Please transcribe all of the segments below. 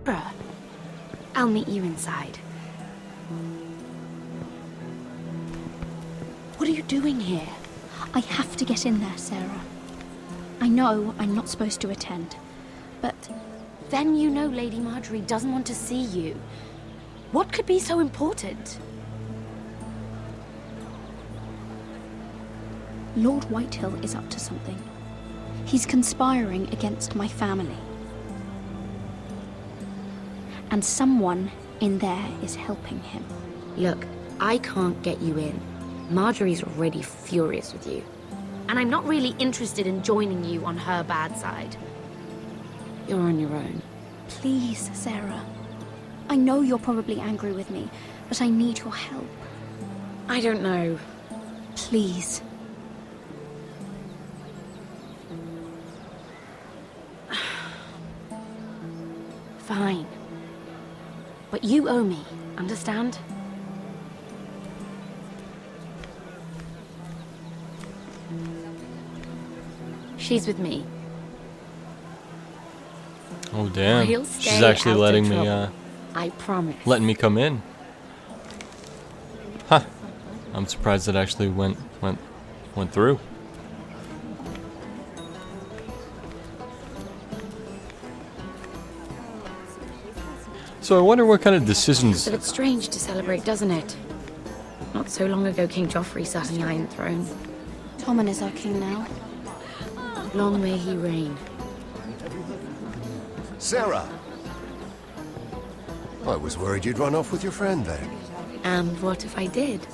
Bruh, I'll meet you inside. What are you doing here? I have to get in there, Sarah. I know I'm not supposed to attend, but... Then you know Lady Marjorie doesn't want to see you. What could be so important? Lord Whitehill is up to something. He's conspiring against my family. And someone in there is helping him. Look, I can't get you in. Marjorie's already furious with you. And I'm not really interested in joining you on her bad side. You're on your own. Please, Sarah. I know you're probably angry with me, but I need your help. I don't know. Please. Fine. But you owe me, understand? She's with me. Oh damn! He'll She's stay actually out of letting me, trouble. I promise. letting me come in. Huh? I'm surprised it actually went through. So I wonder what kind of decisions. But it's strange to celebrate, doesn't it? Not so long ago, King Joffrey sat on the Iron Throne. Tommen is our king now. Long may he reign. Sarah! I was worried you'd run off with your friend then. And what if I did?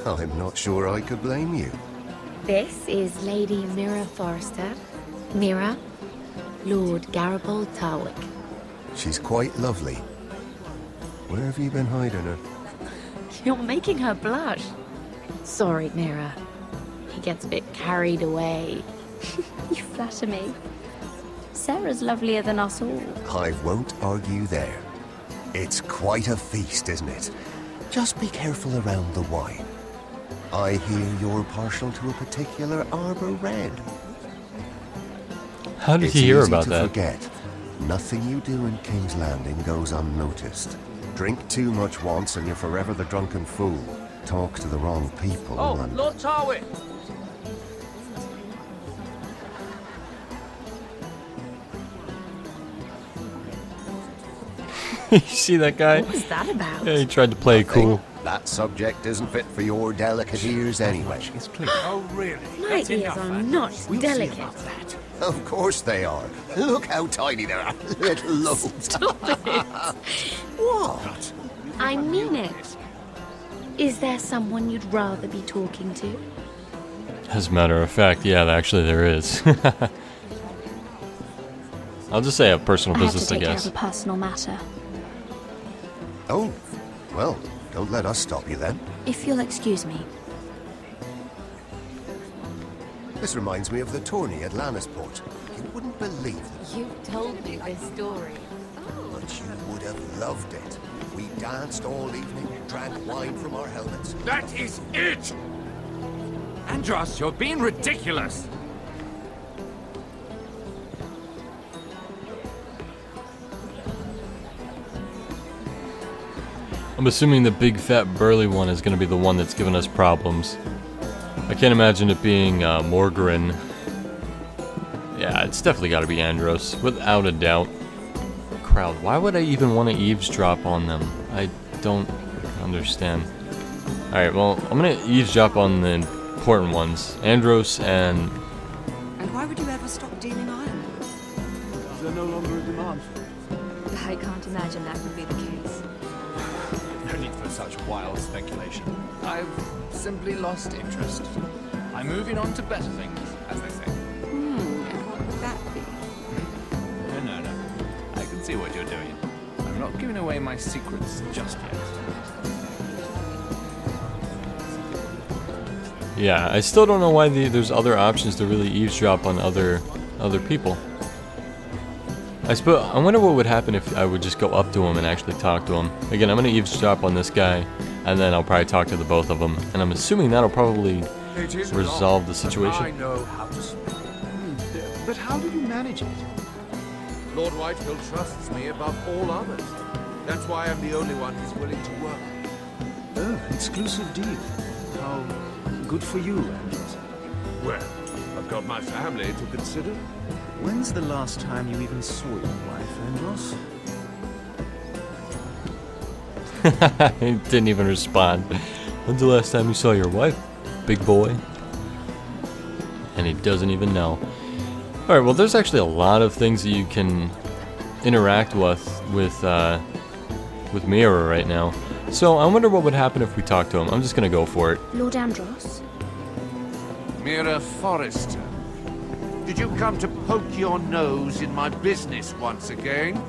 I'm not sure I could blame you. This is Lady Mira Forrester. Mira, Lord Garibald Tarwick. She's quite lovely. Where have you been hiding her? You're making her blush. Sorry, Mira. He gets a bit carried away. You flatter me. Sarah's lovelier than us all. I won't argue there. It's quite a feast, isn't it? Just be careful around the wine. I hear you're partial to a particular arbor red. How did he hear about that? Forget. Nothing you do in King's Landing goes unnoticed. Drink too much once and you're forever the drunken fool. Talk to the wrong people and... Lord Tarwick! You see that guy? What was that about? Yeah, he tried to play it cool. That subject isn't fit for your delicate ears anyway. Oh, really? My ears are not delicate. Of course they are. Look how tiny they are. Little lobes. Stop it. What? I mean it. Is there someone you'd rather be talking to? As a matter of fact, yeah, actually there is. I'll just say a personal business, I I have to take care guess. of a personal matter. Oh, well, don't let us stop you then. If you'll excuse me. This reminds me of the tourney at Lannisport. You wouldn't believe it, You told me this story. but you would have loved it. We danced all evening, drank wine from our helmets. That is it! Andros, you're being ridiculous! I'm assuming the big fat burly one is going to be the one that's giving us problems. I can't imagine it being Morgarin. Yeah, it's definitely got to be Andros, without a doubt. Crowd, why would I even want to eavesdrop on them? I don't understand. Alright, well, I'm going to eavesdrop on the important ones. Andros and... And why would you ever stop dealing ironwood? Is there no longer a demand for it? I can't imagine that would be the case. No need for such wild speculation. I've simply lost interest. I'm moving on to better things, as they say. And what would that be? No. I can see what you're doing. I'm not giving away my secrets just yet. Yeah, I still don't know why there's other options to really eavesdrop on other people. I wonder what would happen if I would just go up to him and actually talk to him. Again, I'm going to eavesdrop on this guy, and then I'll probably talk to the both of them. And I'm assuming that'll probably resolve the situation. I know how to speak. But how do you manage it? Lord Whitehill trusts me above all others. That's why I'm the only one he's willing to work with. Oh, exclusive deal. How good for you, Andros. Well, I've got my family to consider. When's the last time you even saw your wife, Andros? He didn't even respond. When's the last time you saw your wife, big boy? And he doesn't even know. Alright, well there's actually a lot of things that you can interact with Mira right now. So I wonder what would happen if we talk to him. I'm just gonna go for it. Lord Andros? Mira Forrester, did you come to poke your nose in my business once again?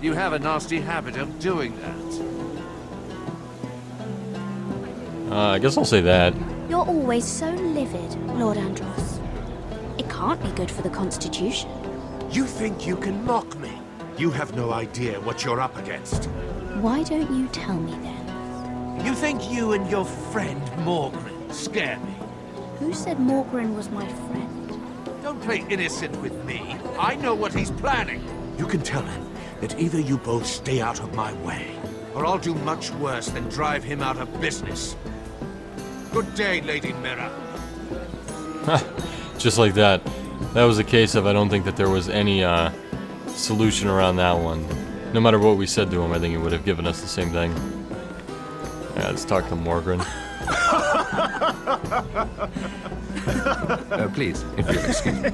You have a nasty habit of doing that. I guess I'll say that. You're always so livid, Lord Andros. It can't be good for the Constitution. You think you can mock me? You have no idea what you're up against. Why don't you tell me then? You think you and your friend Morgren scare me? Who said Morgren was my friend? Don't play innocent with me. I know what he's planning. You can tell him that either you both stay out of my way, or I'll do much worse than drive him out of business. Good day, Lady Mira. Just like that. That was a case of I don't think that there was any solution around that one. No matter what we said to him, I think he would have given us the same thing. Yeah, let's talk to Morgren. Please, if you'll excuse me.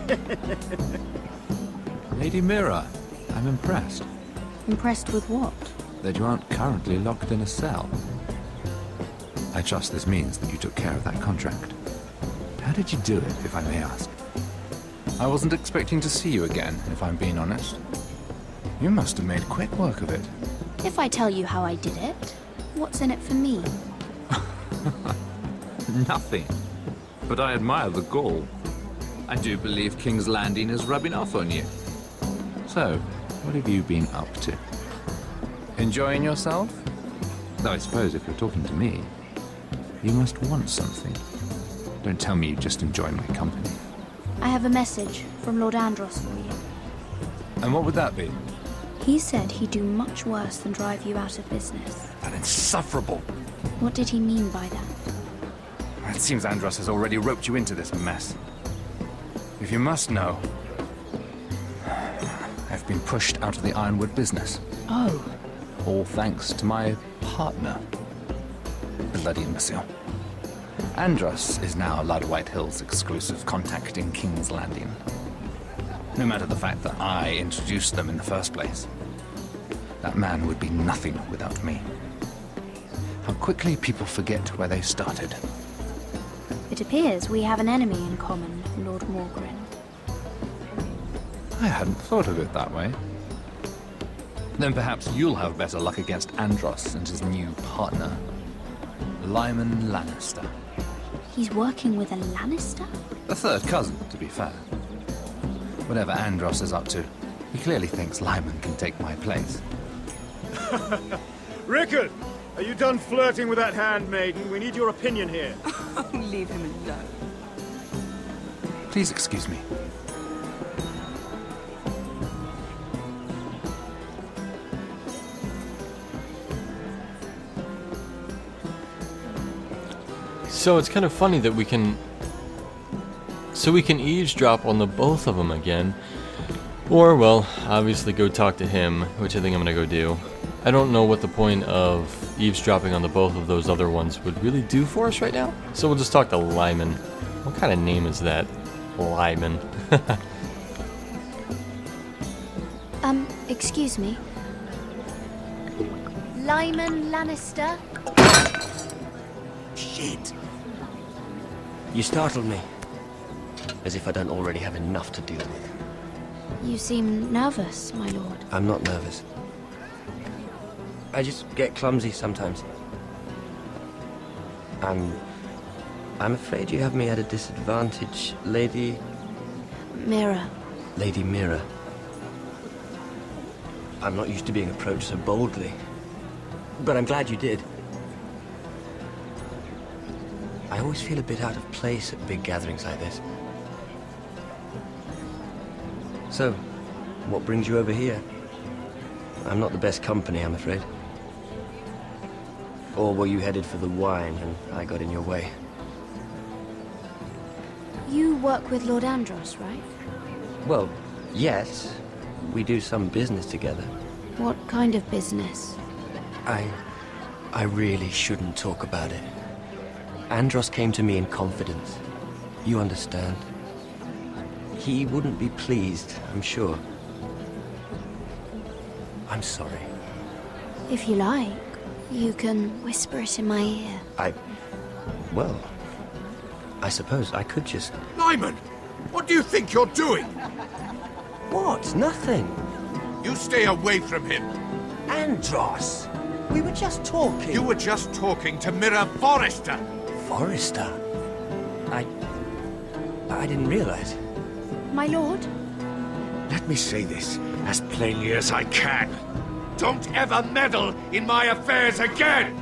Lady Mira, I'm impressed. Impressed with what? That you aren't currently locked in a cell. I trust this means that you took care of that contract. How did you do it, if I may ask? I wasn't expecting to see you again, if I'm being honest. You must have made quick work of it. If I tell you how I did it, what's in it for me? Nothing. But I admire the gall. I do believe King's Landing is rubbing off on you. So, what have you been up to? Enjoying yourself? Though I suppose if you're talking to me, you must want something. Don't tell me you just enjoy my company. I have a message from Lord Andros for you. And what would that be? He said he'd do much worse than drive you out of business. That insufferable! What did he mean by that? It seems Andros has already roped you into this mess. If you must know, I've been pushed out of the Ironwood business. Oh. All thanks to my partner. Bloody imbecile. Andros is now Lord Whitehill's exclusive contact in King's Landing. No matter the fact that I introduced them in the first place. That man would be nothing without me. How quickly people forget where they started. It appears we have an enemy in common, Lord Morgren. I hadn't thought of it that way. Then perhaps you'll have better luck against Andros and his new partner, Lyman Lannister. He's working with a Lannister? A third cousin, to be fair. Whatever Andros is up to, he clearly thinks Lyman can take my place. Rickard! Are you done flirting with that handmaiden? We need your opinion here. Leave him alone. Please excuse me. So it's kind of funny that we can... So we can eavesdrop on the both of them again. Or, well, obviously go talk to him, which I think I'm gonna go do. I don't know what the point of eavesdropping on the both of those other ones would really do for us right now. So we'll just talk to Lyman. What kind of name is that? Lyman. Excuse me. Lyman Lannister? Shit. You startled me. As if I don't already have enough to deal with. You seem nervous, my lord. I'm not nervous. I just get clumsy sometimes. I'm afraid you have me at a disadvantage, Lady... Mira. Lady Mira. I'm not used to being approached so boldly. But I'm glad you did. I always feel a bit out of place at big gatherings like this. So, what brings you over here? I'm not the best company, I'm afraid. Or were you headed for the wine and I got in your way? You work with Lord Andros, right? Well, yes. We do some business together. What kind of business? I really shouldn't talk about it. Andros came to me in confidence. You understand? He wouldn't be pleased, I'm sure. I'm sorry. If you like, you can whisper it in my ear. Well, I suppose I could just... Lyman! What do you think you're doing? What? Nothing. You stay away from him. Andros! We were just talking. You were just talking to Mirror Forrester. Forrester? I didn't realize. My lord? Let me say this as plainly as I can. Don't ever meddle in my affairs again!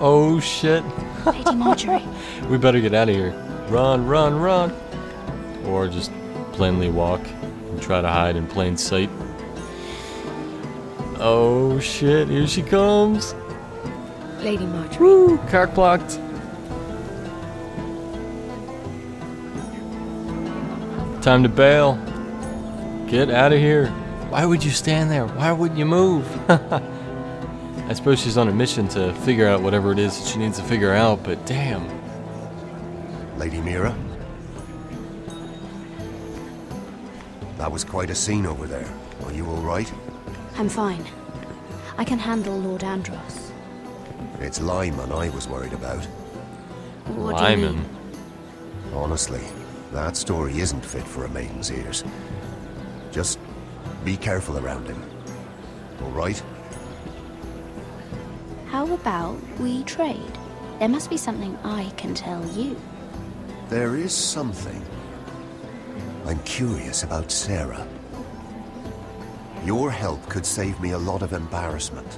Oh shit. Lady Marjorie. We better get out of here. Run, run, run. Or just plainly walk and try to hide in plain sight. Oh shit, here she comes. Lady Marjorie. Woo, cock blocked. Time to bail. Get out of here. Why would you stand there? Why wouldn't you move? I suppose she's on a mission to figure out whatever it is that she needs to figure out, but damn. Lady Mira? That was quite a scene over there. Are you all right? I'm fine. I can handle Lord Andros. It's Lyman I was worried about. What do you Lyman. mean? Honestly, that story isn't fit for a maiden's ears. Just be careful around him. All right? How about we trade? There must be something I can tell you. There is something. I'm curious about Sarah. Your help could save me a lot of embarrassment.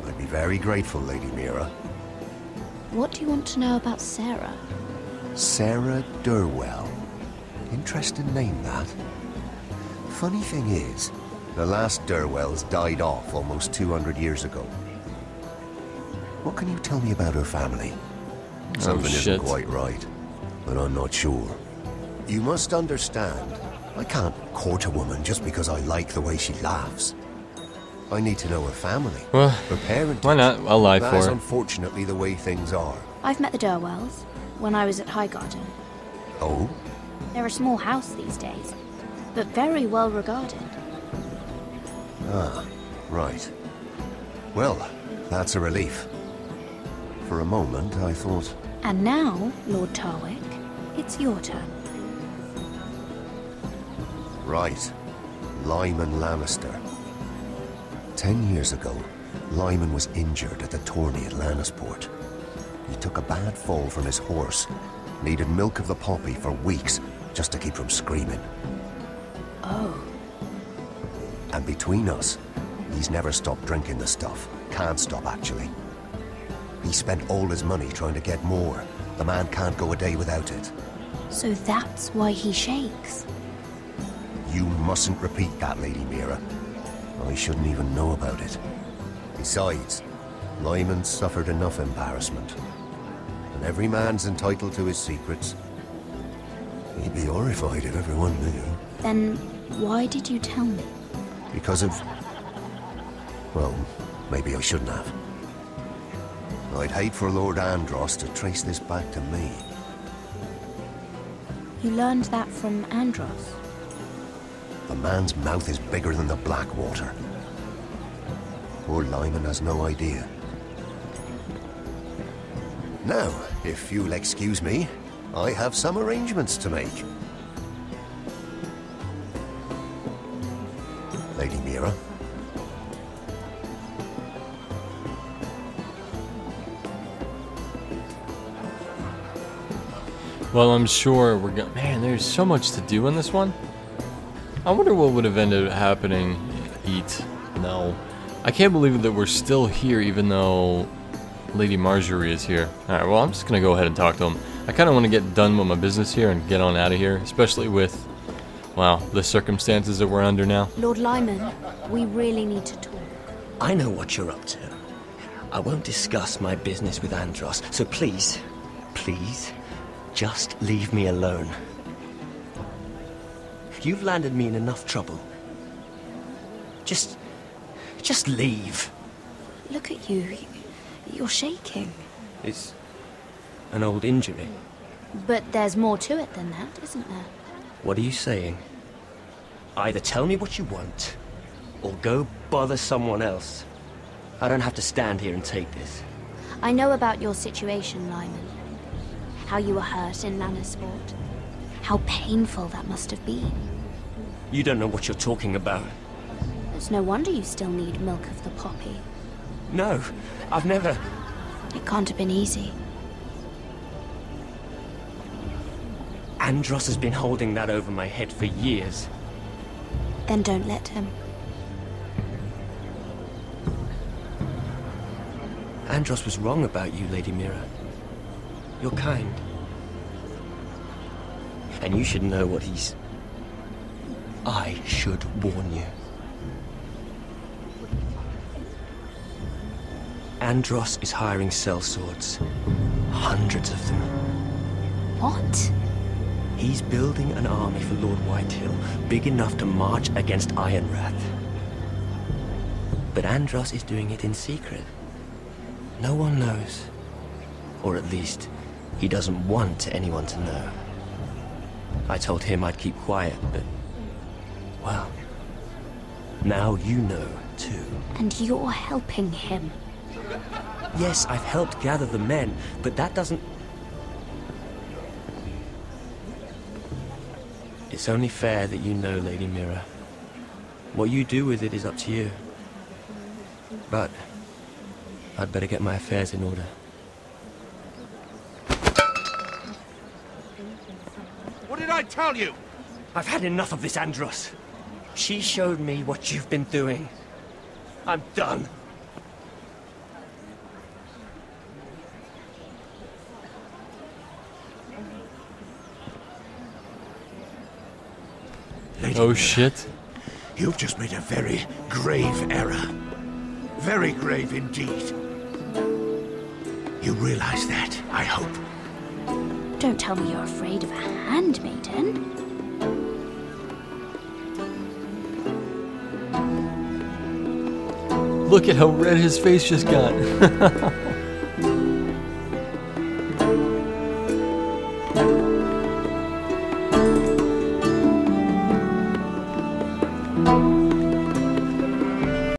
I'd be very grateful, Lady Mira. What do you want to know about Sarah? Sarah Durwell. Interesting name, that. Funny thing is, the last Durwells died off almost 200 years ago. What can you tell me about her family? Something shit. isn't quite right, but I'm not sure. You must understand, I can't court a woman just because I like the way she laughs. I need to know her family, Well, her parentage. why not? I'll lie That is for it. unfortunately the way things are. I've met the Durwells when I was at Highgarden. Oh? They're a small house these days, but very well regarded. Ah, right. Well, that's a relief. For a moment, I thought... And now, Lord Tarwick, it's your turn. Right. Lyman Lannister. 10 years ago, Lyman was injured at the tourney at Lannisport. He took a bad fall from his horse. Needed milk of the poppy for weeks just to keep from screaming. Oh. And between us, he's never stopped drinking the stuff. Can't stop, actually. He spent all his money trying to get more. The man can't go a day without it. So that's why he shakes. You mustn't repeat that, Lady Mira. I shouldn't even know about it. Besides, Lyman suffered enough embarrassment. And every man's entitled to his secrets. He'd be horrified if everyone knew. Then why did you tell me? Because of... well, maybe I shouldn't have. I'd hate for Lord Andros to trace this back to me. You learned that from Andros? The man's mouth is bigger than the Blackwater. Poor Lyman has no idea. Now, if you'll excuse me, I have some arrangements to make. Lady Mira. Well, I'm sure we're gonna... Man, there's so much to do in this one. I wonder what would have ended up happening. Eat. No. I can't believe that we're still here even though Lady Marjorie is here. Alright, well, I'm just gonna go ahead and talk to him. I kind of want to get done with my business here and get on out of here, especially with, well, the circumstances that we're under now. Lord Lyman, we really need to talk. I know what you're up to. I won't discuss my business with Andros, so please, just leave me alone. You've landed me in enough trouble. Just leave. Look at you. You're shaking. It's an old injury. But there's more to it than that, isn't there? What are you saying? Either tell me what you want, or go bother someone else. I don't have to stand here and take this. I know about your situation, Lyman. How you were hurt in Lannisport. How painful that must have been. You don't know what you're talking about. It's no wonder you still need milk of the poppy. No, I've never... It can't have been easy. Andros has been holding that over my head for years. Then don't let him. Andros was wrong about you, Lady Mira. You're kind. And you should know what he's... I should warn you. Andros is hiring sellswords. Hundreds of them. What? He's building an army for Lord Whitehill, big enough to march against Ironrath. But Andros is doing it in secret. No one knows. Or at least, he doesn't want anyone to know. I told him I'd keep quiet, but... well, now you know, too. And you're helping him. Yes, I've helped gather the men, but that doesn't... It's only fair that you know, Lady Mira. What you do with it is up to you. But I'd better get my affairs in order. What did I tell you? I've had enough of this, Andros. She showed me what you've been doing. I'm done. Oh shit. You've just made a very grave error. Very grave indeed. You realize that, I hope. Don't tell me you're afraid of a handmaiden. Look at how red his face just got.